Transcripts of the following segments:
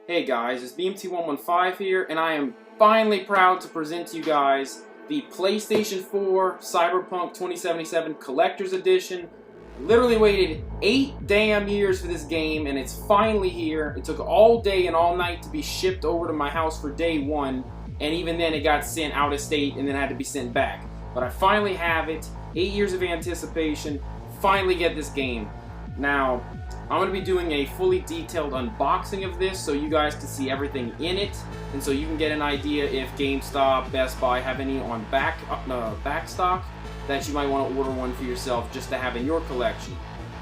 Hey guys, it's BMT115 here, and I am finally proud to present to you guys the PlayStation 4 Cyberpunk 2077 Collector's Edition. Literally waited 8 damn years for this game, and it's finally here. It took all day and all night to be shipped over to my house for day one, and even then it got sent out of state and then had to be sent back. But I finally have it. 8 years of anticipation. Finally get this game. Now, I'm going to be doing a fully detailed unboxing of this so you guys can see everything in it, and so you can get an idea if GameStop, Best Buy have any on back stock that you might want to order one for yourself just to have in your collection.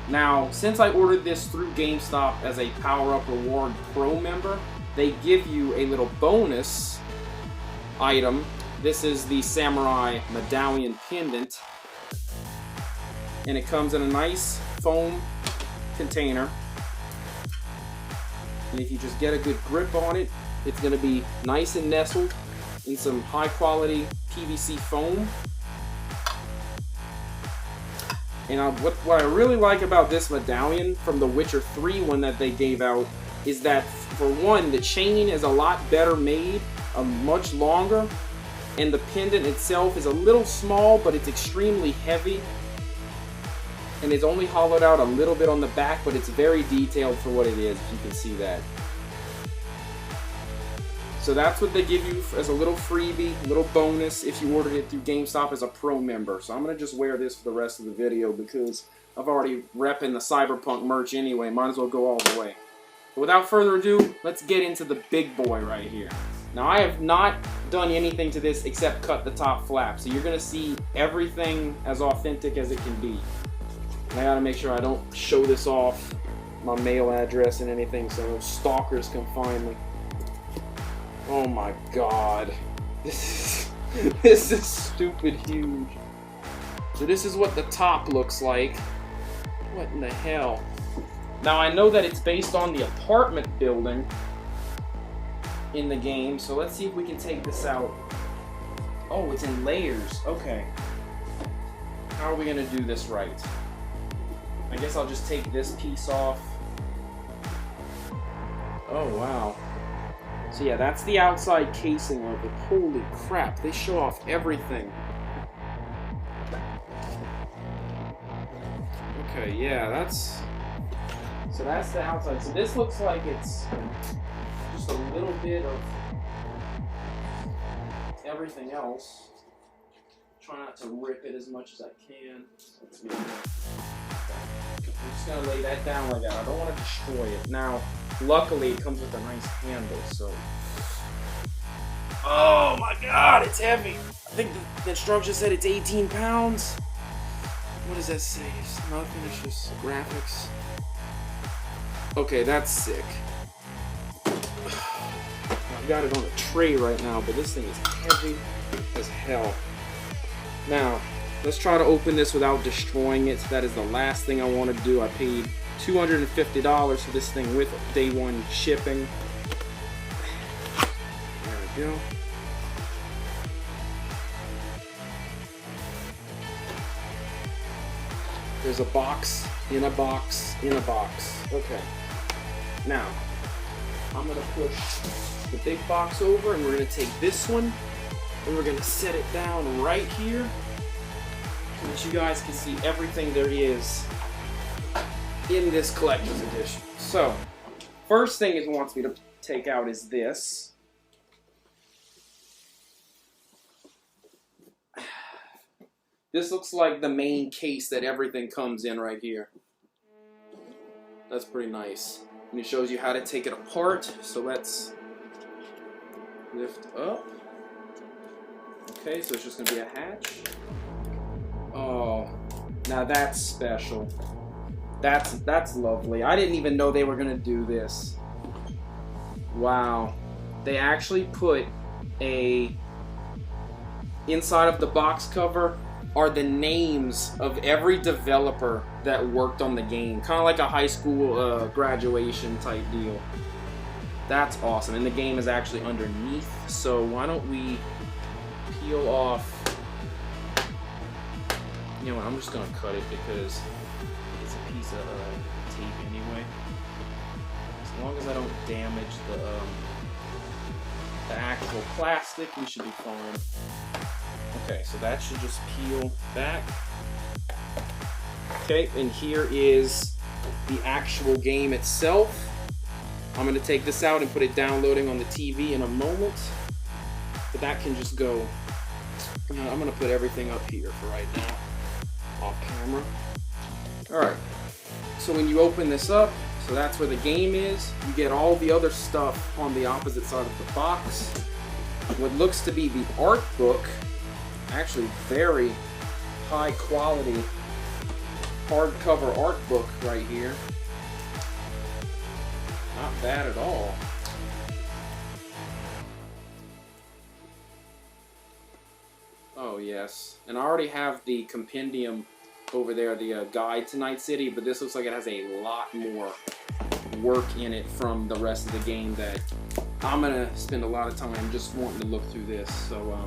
Now, since I ordered this through GameStop as a Power Up Reward Pro member, they give you a little bonus item. This is the Samurai Medallion Pendant, and it comes in a nice foam container, and if you just get a good grip on it, it's going to be nice and nestled in some high quality PVC foam. And what I really like about this medallion from the Witcher 3 one that they gave out is that, for one, the chain is a lot better made, much longer, and the pendant itself is a little small, but it's extremely heavy. And it's only hollowed out a little bit on the back, but it's very detailed for what it is, if you can see that. So that's what they give you as a little freebie, a little bonus if you ordered it through GameStop as a Pro member. So I'm going to just wear this for the rest of the video because I've already repping the Cyberpunk merch anyway. Might as well go all the way. But without further ado, let's get into the big boy right here. Now, I have not done anything to this except cut the top flap. So you're going to see everything as authentic as it can be. I gotta make sure I don't show this off, my mail address and anything, so no stalkers can find me. Oh my god. This is stupid huge. So this is what the top looks like. What in the hell? Now I know that it's based on the apartment building in the game, so let's see if we can take this out. Oh, it's in layers. Okay. How are we gonna do this right? I guess I'll just take this piece off. Oh, wow. So yeah, that's the outside casing of it. Holy crap, they show off everything. Okay, yeah, that's the outside. So this looks like it's just a little bit of everything else. Try not to rip it as much as I can. I'm just going to lay that down like that. I don't want to destroy it. Now, luckily, it comes with a nice handle, so... Oh my god, it's heavy! I think the instructions said it's 18 pounds. What does that say? It's nothing, it's just graphics. Okay, that's sick. I've got it on a tray right now, but this thing is heavy as hell. Now, let's try to open this without destroying it. That is the last thing I want to do. I paid $250 for this thing with day one shipping. There we go. There's a box, in a box, in a box. Okay. Now, I'm going to push the big box over, and we're going to take this one, and we're going to set it down right here, so that you guys can see everything there is in this collector's edition. So, first thing it wants me to take out is this. This looks like the main case that everything comes in right here. That's pretty nice. And it shows you how to take it apart. So let's lift up. Okay, so it's just going to be a hatch. Oh, now that's special. That's lovely. I didn't even know they were going to do this. Wow. They actually put inside of the box cover are the names of every developer that worked on the game. Kind of like a high school graduation type deal. That's awesome. And the game is actually underneath. So why don't we peel off... You know what, I'm just going to cut it because it's a piece of tape anyway. As long as I don't damage the actual plastic, we should be fine. Okay, so that should just peel back. Okay, and here is the actual game itself. I'm going to take this out and put it downloading on the TV in a moment. But that can just go. I'm going to put everything up here for right now, off camera. Alright, so when you open this up, so that's where the game is. You get all the other stuff on the opposite side of the box. What looks to be the art book, actually very high quality hardcover art book right here. Not bad at all. Oh yes, and I already have the compendium over there, the guide to Night City, but this looks like it has a lot more work in it from the rest of the game that I'm gonna spend a lot of time just wanting to look through this. So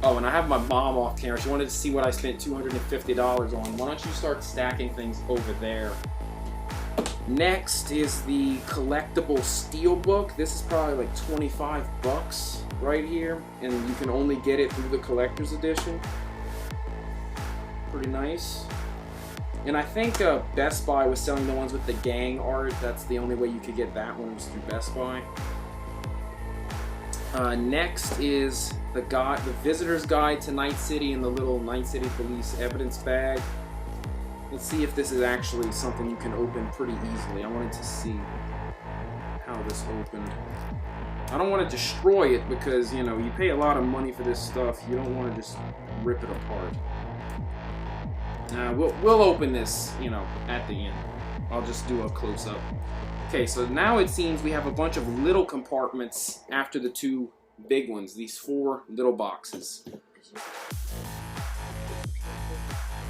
oh, and I have my mom off camera. She wanted to see what I spent $250 on. Why don't you start stacking things over there? Next is the collectible steelbook. This is probably like 25 bucks right here, and you can only get it through the collector's edition. Pretty nice. And I think Best Buy was selling the ones with the gang art. That's the only way you could get that one, was through Best Buy. Next is the visitor's guide to Night City in the little Night City Police evidence bag. Let's see if this is actually something you can open pretty easily. I wanted to see how this opened. I don't want to destroy it because, you know, you pay a lot of money for this stuff. You don't want to just rip it apart. We'll open this, you know, at the end. I'll just do a close-up. Okay, so now it seems we have a bunch of little compartments after the two big ones. These 4 little boxes.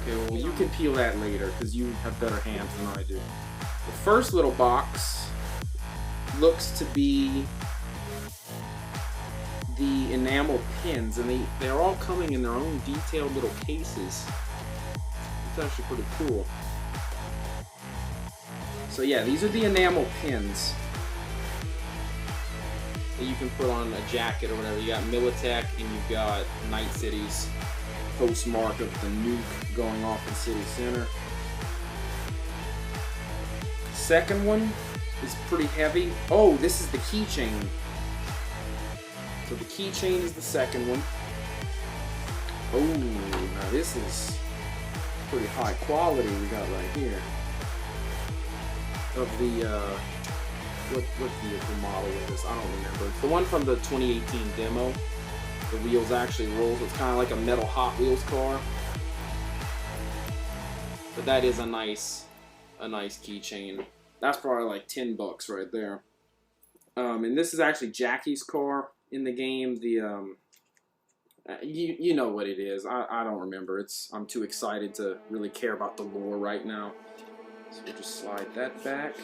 Okay, well, you can peel that later because you have better hands than I do. The first little box looks to be the enamel pins, and they're all coming in their own detailed little cases. It's actually pretty cool. So yeah, these are the enamel pins that you can put on a jacket or whatever. You got Militech and you've got Night City's postmark of the nuke going off in City Center. Second one is pretty heavy. Oh, this is the keychain. So the keychain is the second one. Oh, now this is pretty high quality we got right here. Of the, what vehicle model is this? I don't remember. It's the one from the 2018 demo. The wheels actually roll, so it's kind of like a metal Hot Wheels car. But that is a nice keychain. That's probably like 10 bucks right there. And this is actually Jackie's car in the game. The you know what it is. I don't remember. I'm too excited to really care about the lore right now. So we'll just slide that back.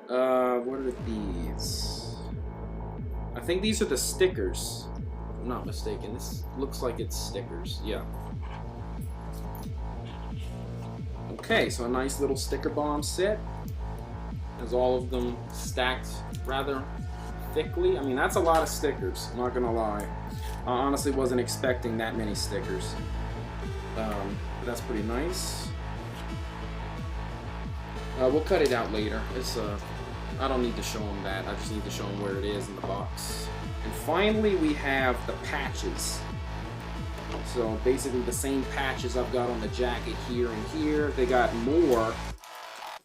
What are these? I think these are the stickers. If I'm not mistaken. This looks like it's stickers. Yeah. Okay, so a nice little sticker bomb set. Has all of them stacked rather thickly. I mean, that's a lot of stickers, I'm not gonna lie. I honestly wasn't expecting that many stickers. But that's pretty nice. We'll cut it out later. I don't need to show them that. I just need to show them where it is in the box. And finally, we have the patches. So basically the same patches I've got on the jacket here and here. They got more,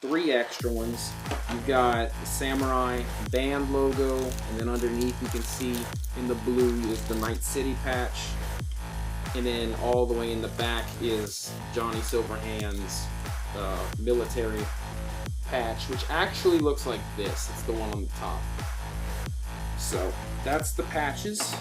3 extra ones. You've got the Samurai band logo, and then underneath you can see in the blue is the Night City patch. And then all the way in the back is Johnny Silverhand's military patch, which actually looks like this. It's the one on the top. So that's the patches.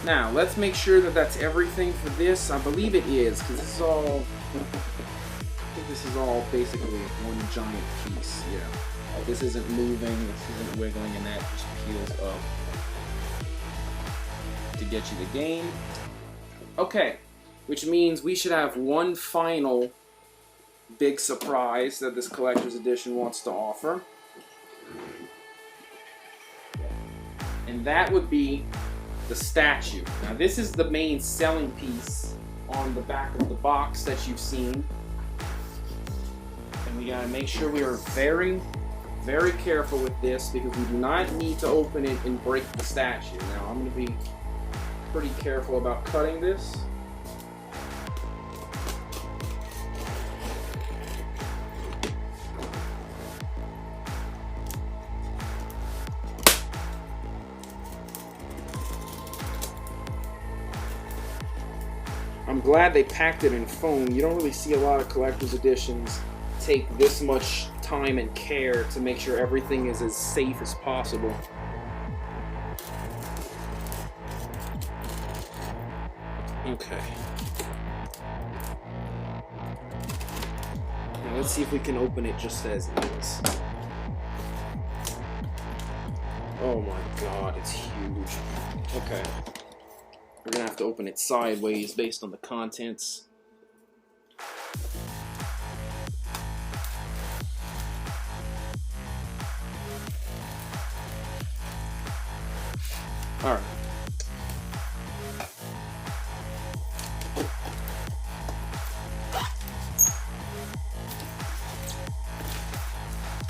Now let's make sure that that's everything for this. I believe it is, because this is all. I think this is all basically one giant piece. Yeah. This isn't moving. This isn't wiggling, and that just peels up to get you the game. Okay, which means we should have one final big surprise that this collector's edition wants to offer. And that would be the statue. Now this is the main selling piece on the back of the box that you've seen. And we gotta make sure we are very, very careful with this because we do not need to open it and break the statue. Now I'm gonna be pretty careful about cutting this. I'm glad they packed it in foam. You don't really see a lot of collector's editions take this much time and care to make sure everything is as safe as possible. Okay. Now let's see if we can open it just as it is. Oh my god, it's huge. Okay. We're gonna have to open it sideways based on the contents. Alright.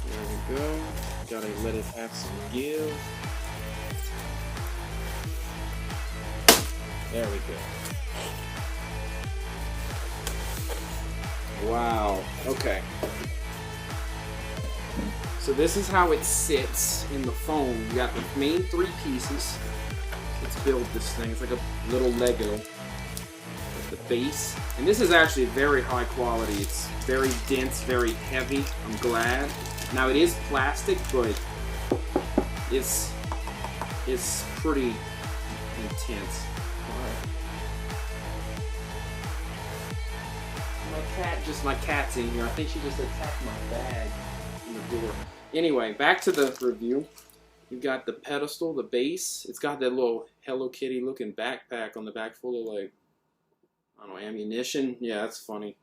There we go. Gotta let it have some give. There we go. Wow. Okay. So this is how it sits in the foam. You got the main three pieces. Let's build this thing. It's like a little Lego. With the base. And this is actually very high quality. It's very dense, very heavy. I'm glad. Now it is plastic, but it's pretty intense. My cat's in here. I think she just attacked my bag in the door. Anyway, back to the review. You've got the pedestal, the base. It's got that little Hello Kitty looking backpack on the back full of like, I don't know, ammunition. Yeah, that's funny.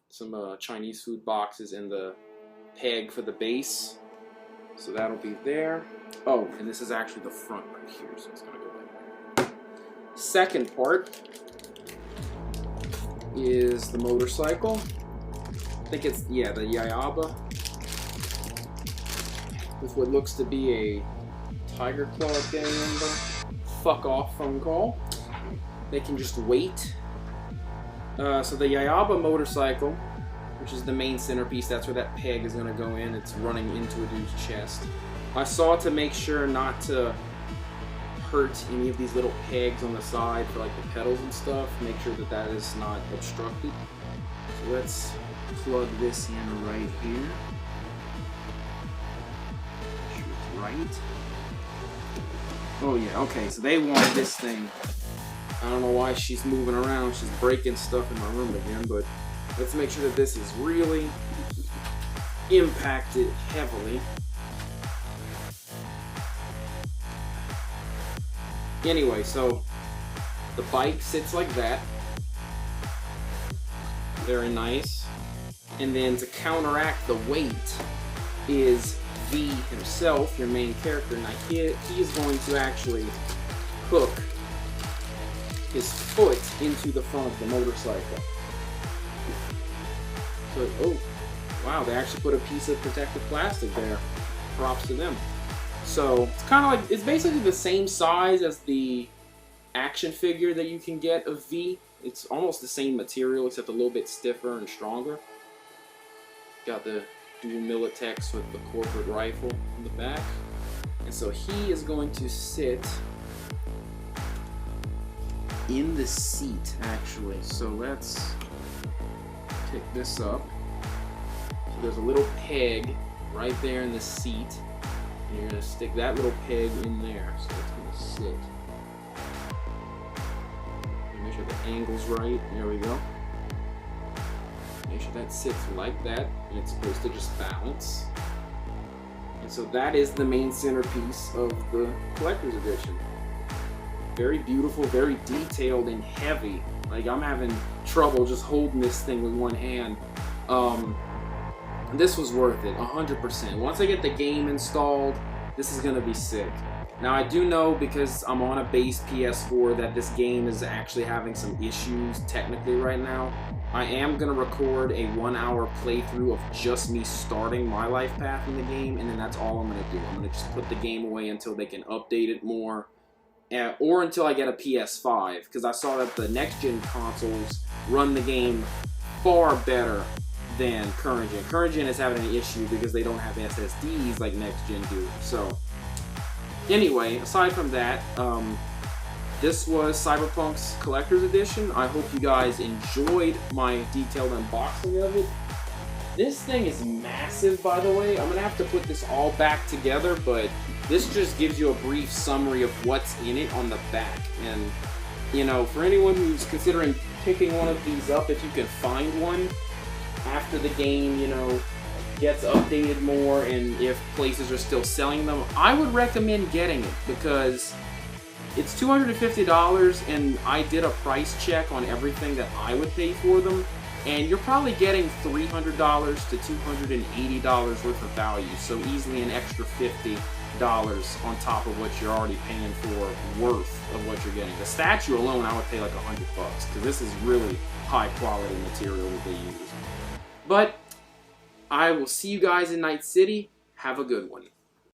Some Chinese food boxes and the peg for the base. So that'll be there. Oh, and this is actually the front right here, so it's gonna go like that. Second part is the motorcycle. I think it's, yeah, the Yayaba. With what looks to be a tiger claw gang member. Fuck off phone call. They can just wait. So the Yayaba motorcycle, which is the main centerpiece, that's where that peg is going to go in. It's running into a dude's chest. I saw to make sure not to hurt any of these little pegs on the side for like the pedals and stuff. Make sure that that is not obstructed. So let's plug this in right here. Make sure it's right. Oh yeah, okay, so they want this thing. I don't know why she's moving around. She's breaking stuff in my room again, but let's make sure that this is really impacted heavily. Anyway, so the bike sits like that. Very nice. And then to counteract the weight is V himself, your main character. Now he is going to actually hook his foot into the front of the motorcycle. So, oh, wow, they actually put a piece of protective plastic there. Props to them. So it's kind of like, it's basically the same size as the action figure that you can get of V. It's almost the same material except a little bit stiffer and stronger. Got the dual Militex with the corporate rifle in the back. And so he is going to sit in the seat actually. So let's pick this up. So there's a little peg right there in the seat. And you're going to stick that little peg in there. So it's going to sit. Make sure the angle's right. There we go. Make sure that sits like that. And it's supposed to just balance. And so that is the main centerpiece of the collector's edition. Very beautiful, very detailed and heavy. Like, I'm having trouble just holding this thing with one hand. This was worth it, 100%. Once I get the game installed, this is gonna be sick. Now, I do know, because I'm on a base PS4, that this game is actually having some issues technically right now. I am gonna record a 1-hour playthrough of just me starting my life path in the game, and then that's all I'm gonna do. I'm gonna just put the game away until they can update it more, or until I get a PS5, because I saw that the next-gen consoles run the game far better than current gen. Current gen is having an issue because they don't have SSDs like next gen do. So anyway, aside from that, this was Cyberpunk's Collector's Edition. I hope you guys enjoyed my detailed unboxing of it. This thing is massive, by the way. I'm gonna have to put this all back together, but this just gives you a brief summary of what's in it on the back. And, you know, for anyone who's considering picking one of these up, if you can find one after the game, you know, gets updated more, and if places are still selling them, I would recommend getting it, because it's $250, and I did a price check on everything that I would pay for them, and you're probably getting $300 to $280 worth of value, so easily an extra $50 on top of what you're already paying for worth of what you're getting. The statue alone, I would pay like $100, because this is really high quality material that they use. But I will see you guys in Night City. Have a good one.